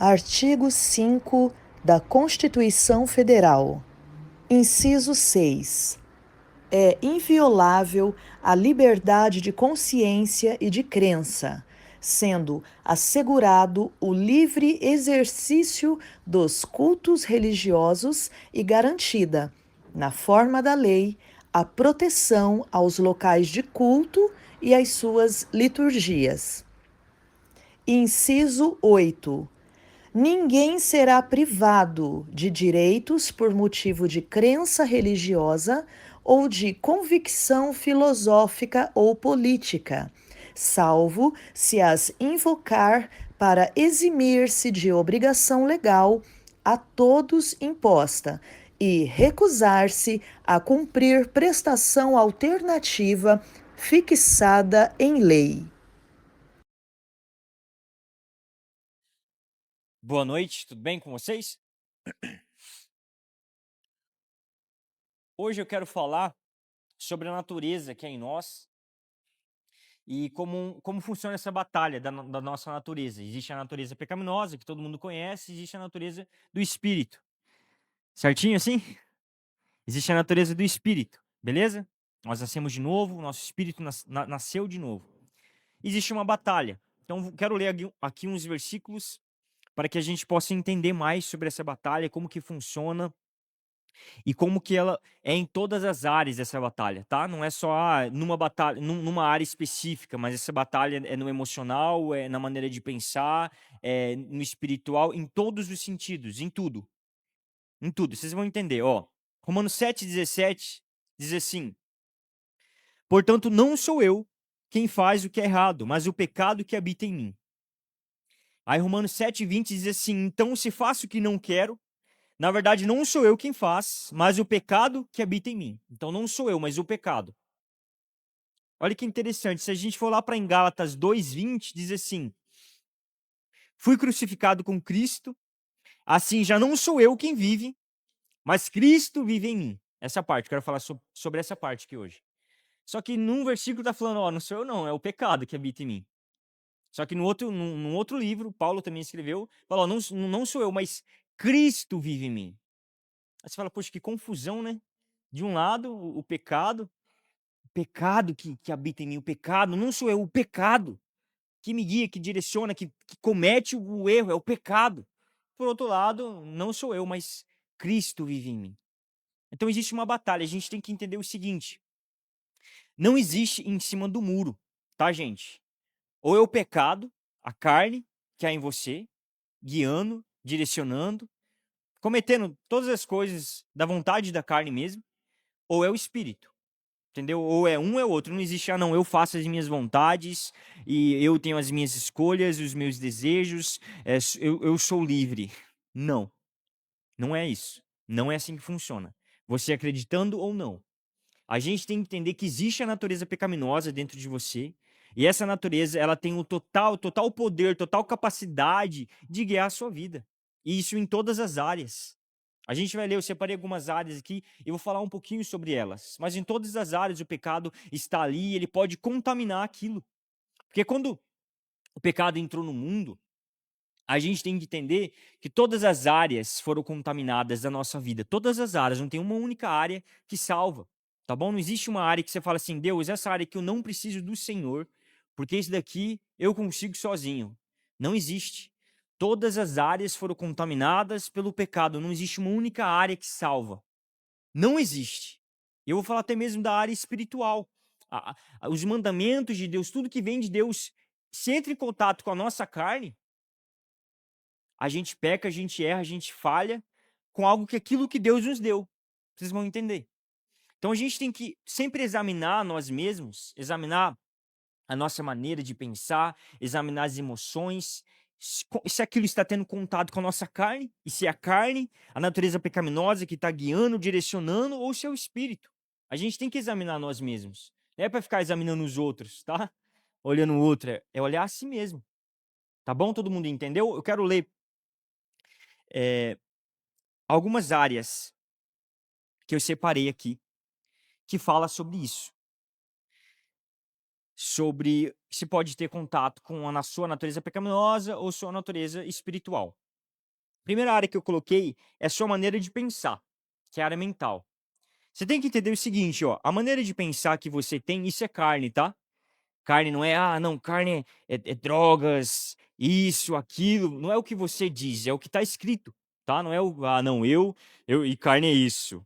Artigo 5 da Constituição Federal. Inciso 6. É inviolável a liberdade de consciência e de crença, sendo assegurado o livre exercício dos cultos religiosos e garantida, na forma da lei, a proteção aos locais de culto e às suas liturgias. Inciso 8. Ninguém será privado de direitos por motivo de crença religiosa ou de convicção filosófica ou política, salvo se as invocar para eximir-se de obrigação legal a todos imposta e recusar-se a cumprir prestação alternativa fixada em lei. Boa noite, tudo bem com vocês? Hoje eu quero falar sobre a natureza que é em nós e como funciona essa batalha da nossa natureza. Existe a natureza pecaminosa, que todo mundo conhece, existe a natureza do espírito. Certinho assim? Existe a natureza do espírito, beleza? Nós nascemos de novo, nosso espírito nasceu de novo. Existe uma batalha. Então, quero ler aqui uns versículos para que a gente possa entender mais sobre essa batalha, como que funciona e como que ela é em todas as áreas dessa batalha, tá? Não é só numa batalha, numa área específica, mas essa batalha é no emocional, é na maneira de pensar, é no espiritual, em todos os sentidos, em tudo. Em tudo. Vocês vão entender, ó. Romanos 7,17 diz assim: portanto, não sou eu quem faz o que é errado, mas o pecado que habita em mim. Aí Romanos 7,20 diz assim: então, se faço o que não quero, na verdade, não sou eu quem faz, mas o pecado que habita em mim. Então, não sou eu, mas o pecado. Olha que interessante. Se a gente for lá para em Gálatas 2:20, diz assim: fui crucificado com Cristo, assim já não sou eu quem vive, mas Cristo vive em mim. Essa parte, quero falar sobre essa parte aqui hoje. Só que num versículo está falando, ó, não sou eu não, é o pecado que habita em mim. Só que num outro livro, Paulo também escreveu, falou, não sou eu, mas Cristo vive em mim. Aí você fala, poxa, que confusão, né? De um lado, o pecado que habita em mim, o pecado, não sou eu, o pecado que me guia, que direciona, que comete o erro, é o pecado. Por outro lado, não sou eu, mas Cristo vive em mim. Então existe uma batalha, a gente tem que entender o seguinte: não existe em cima do muro, tá, gente? Ou é o pecado, a carne que há em você, guiando, direcionando, cometendo todas as coisas da vontade da carne mesmo, ou é o espírito. Entendeu? Ou é um ou é outro. Não existe, não, eu faço as minhas vontades e eu tenho as minhas escolhas, os meus desejos, eu sou livre. Não, não é isso. Não é assim que funciona. Você acreditando ou não. A gente tem que entender que existe a natureza pecaminosa dentro de você e essa natureza, ela tem o total poder, total capacidade de guiar a sua vida. E isso em todas as áreas. A gente vai ler, eu separei algumas áreas aqui e vou falar um pouquinho sobre elas. Mas em todas as áreas o pecado está ali, ele pode contaminar aquilo. Porque quando o pecado entrou no mundo, a gente tem que entender que todas as áreas foram contaminadas da nossa vida. Todas as áreas, não tem uma única área que salva. Tá bom? Não existe uma área que você fala assim, Deus, essa área que eu não preciso do Senhor, porque isso daqui eu consigo sozinho. Não existe. Todas as áreas foram contaminadas pelo pecado. Não existe uma única área que salva. Não existe. Eu vou falar até mesmo da área espiritual. Os mandamentos de Deus, tudo que vem de Deus, se entra em contato com a nossa carne, a gente peca, a gente erra, a gente falha com algo que aquilo que Deus nos deu. Vocês vão entender. Então a gente tem que sempre examinar nós mesmos, examinar a nossa maneira de pensar, examinar as emoções, se aquilo está tendo contato com a nossa carne, e se é a carne, a natureza pecaminosa que está guiando, direcionando, ou se é o espírito. A gente tem que examinar nós mesmos. Não é para ficar examinando os outros, tá? Olhando o outro, é olhar a si mesmo. Tá bom? Todo mundo entendeu? Eu quero ler algumas áreas que eu separei aqui, que fala sobre isso. Sobre se pode ter contato com a sua natureza pecaminosa ou sua natureza espiritual. Primeira área que eu coloquei é a sua maneira de pensar, que é a área mental. Você tem que entender o seguinte, ó, a maneira de pensar que você tem, isso é carne, tá? Carne não é, não, carne é drogas, isso, aquilo. Não é o que você diz, é o que está escrito, tá? Não é o, não, e carne é isso.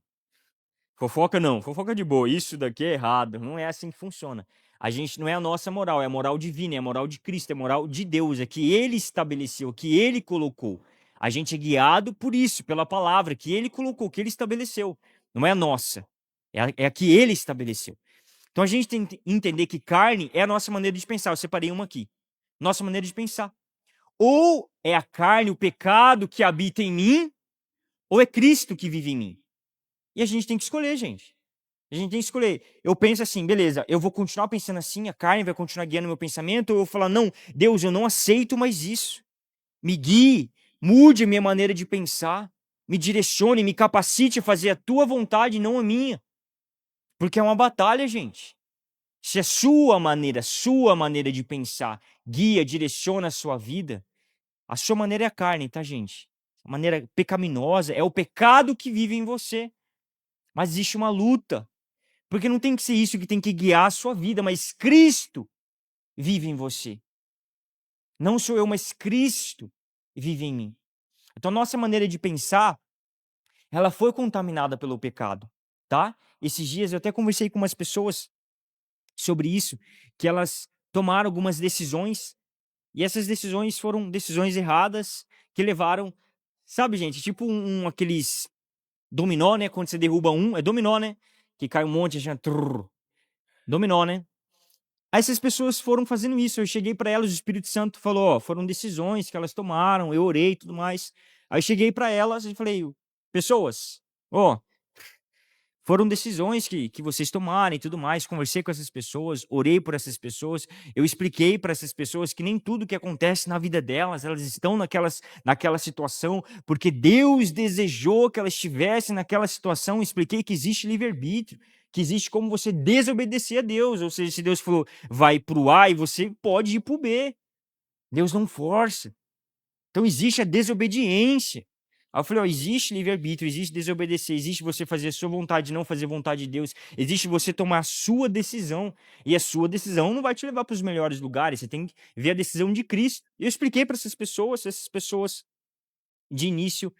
Fofoca não, fofoca de boa, isso daqui é errado. Não é assim que funciona. A gente não é a nossa moral, é a moral divina, é a moral de Cristo, é a moral de Deus, é que Ele estabeleceu, que Ele colocou. A gente é guiado por isso, pela palavra que Ele colocou, que Ele estabeleceu. Não é a nossa, é a que Ele estabeleceu. Então a gente tem que entender que carne é a nossa maneira de pensar. Eu separei uma aqui. Nossa maneira de pensar. Ou é a carne, o pecado que habita em mim, ou é Cristo que vive em mim. E a gente tem que escolher, gente. A gente tem que escolher. Eu penso assim, beleza, eu vou continuar pensando assim, a carne vai continuar guiando meu pensamento, ou eu vou falar, não, Deus, eu não aceito mais isso. Me guie, mude a minha maneira de pensar, me direcione, me capacite a fazer a tua vontade, não a minha. Porque é uma batalha, gente. Se a sua maneira de pensar guia, direciona a sua vida, a sua maneira é a carne, tá, gente? A maneira pecaminosa é o pecado que vive em você. Mas existe uma luta. Porque não tem que ser isso que tem que guiar a sua vida, mas Cristo vive em você. Não sou eu, mas Cristo vive em mim. Então, nossa maneira de pensar, ela foi contaminada pelo pecado, tá? Esses dias eu até conversei com umas pessoas sobre isso, que elas tomaram algumas decisões, e essas decisões foram decisões erradas, que levaram, sabe, gente, tipo aqueles dominó, né? Quando você derruba um, é dominó, né? Que cai um monte, já, dominó, né? Aí essas pessoas foram fazendo isso. Eu cheguei para elas, o Espírito Santo falou, ó, foram decisões que elas tomaram, eu orei e tudo mais. Aí eu cheguei para elas e falei, pessoas, ó, foram decisões que vocês tomaram e tudo mais. Conversei com essas pessoas, orei por essas pessoas. Eu expliquei para essas pessoas que nem tudo que acontece na vida delas, elas estão naquela situação porque Deus desejou que elas estivessem naquela situação. Expliquei que existe livre-arbítrio, que existe como você desobedecer a Deus. Ou seja, se Deus falou, vai para o A e você pode ir para o B. Deus não força. Então existe a desobediência. Aí eu falei, ó, existe livre-arbítrio, existe desobedecer, existe você fazer a sua vontade, não fazer a vontade de Deus, existe você tomar a sua decisão, e a sua decisão não vai te levar para os melhores lugares, você tem que ver a decisão de Cristo. E eu expliquei para essas pessoas de início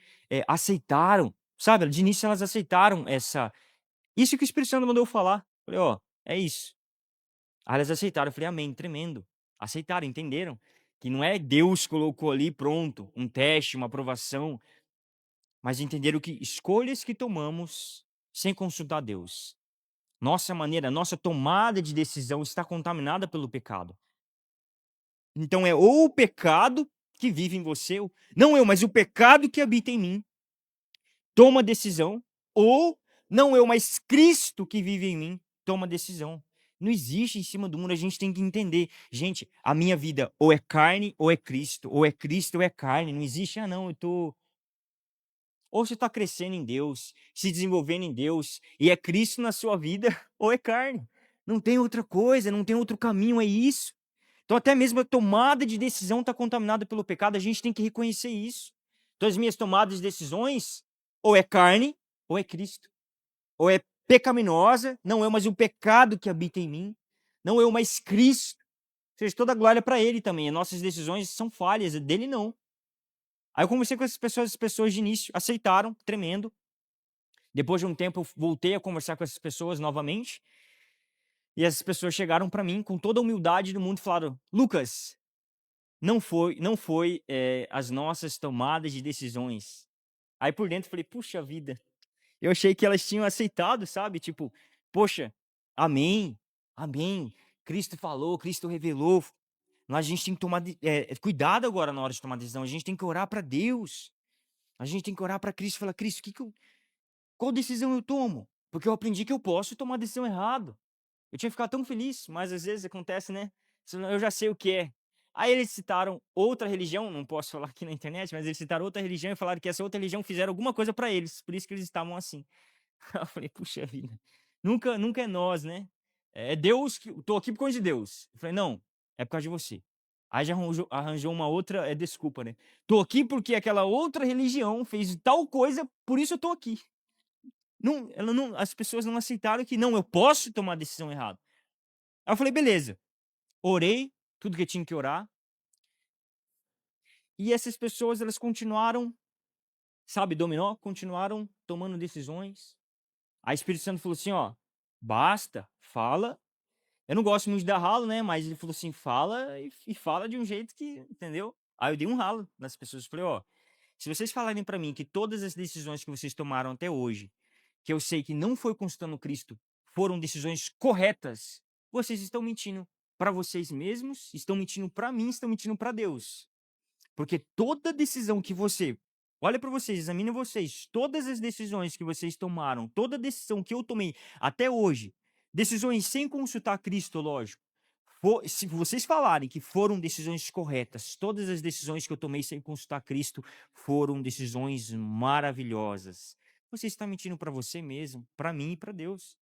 aceitaram, sabe? De início elas aceitaram isso que o Espírito Santo mandou eu falar. Eu falei, ó, é isso. Aí elas aceitaram. Eu falei, amém, tremendo. Aceitaram, entenderam? Que não é Deus colocou ali, pronto, um teste, uma aprovação, mas entenderam que escolhas que tomamos sem consultar Deus. Nossa maneira, nossa tomada de decisão está contaminada pelo pecado. Então é ou o pecado que vive em você, não eu, mas o pecado que habita em mim, toma decisão, ou não eu, mas Cristo que vive em mim, toma decisão. Não existe em cima do mundo, a gente tem que entender. Gente, a minha vida ou é carne ou é Cristo, ou é Cristo ou é carne. Não existe, não, eu tô. Ou você está crescendo em Deus, se desenvolvendo em Deus, e é Cristo na sua vida, ou é carne. Não tem outra coisa, não tem outro caminho, é isso. Então, até mesmo a tomada de decisão está contaminada pelo pecado, a gente tem que reconhecer isso. Então, as minhas tomadas de decisões, ou é carne, ou é Cristo. Ou é pecaminosa, não é mais o pecado que habita em mim, não é mais Cristo. Ou seja, toda a glória para Ele também. As nossas decisões são falhas, é dele não. Aí eu conversei com essas pessoas de início, aceitaram, tremendo. Depois de um tempo, eu voltei a conversar com essas pessoas novamente. E essas pessoas chegaram para mim com toda a humildade do mundo e falaram: Lucas, não foi as nossas tomadas de decisões. Aí por dentro eu falei: puxa vida, eu achei que elas tinham aceitado, sabe? Tipo, poxa, amém, amém. Cristo falou, Cristo revelou. Mas a gente tem que tomar cuidado agora na hora de tomar decisão. A gente tem que orar para Deus. A gente tem que orar para Cristo e falar: Cristo, qual decisão eu tomo? Porque eu aprendi que eu posso tomar decisão errada. Eu tinha que ficar tão feliz, mas às vezes acontece, né? Eu já sei o que é. Aí eles citaram outra religião, não posso falar aqui na internet, mas eles citaram outra religião e falaram que essa outra religião fizeram alguma coisa para eles, por isso que eles estavam assim. Eu falei, puxa vida, nunca é nós, né? É Deus que. Tô aqui por causa de Deus. Eu falei, não, é por causa de você. Aí já arranjou uma outra, desculpa, né. "Tô aqui porque aquela outra religião fez tal coisa, por isso eu tô aqui". Não, ela não, as pessoas não aceitaram que: "Não, eu posso tomar a decisão errada". Aí eu falei: "Beleza". Orei, tudo que eu tinha que orar, e essas pessoas elas continuaram, sabe, dominó, continuaram tomando decisões. Aí o Espírito Santo falou assim: "Ó, basta, fala". Eu não gosto muito de dar ralo, né, mas ele falou assim: "Fala e fala de um jeito que", entendeu? Aí eu dei um ralo nas pessoas, falei: "Ó, se vocês falarem pra mim que todas as decisões que vocês tomaram até hoje, que eu sei que não foi consultando Cristo, foram decisões corretas, vocês estão mentindo pra vocês mesmos, estão mentindo pra mim, estão mentindo pra Deus". Porque toda decisão que você, olha para vocês, examina vocês, todas as decisões que vocês tomaram, toda decisão que eu tomei até hoje, decisões sem consultar Cristo, lógico, se vocês falarem que foram decisões corretas, todas as decisões que eu tomei sem consultar Cristo foram decisões maravilhosas. Você está mentindo para você mesmo, para mim e para Deus.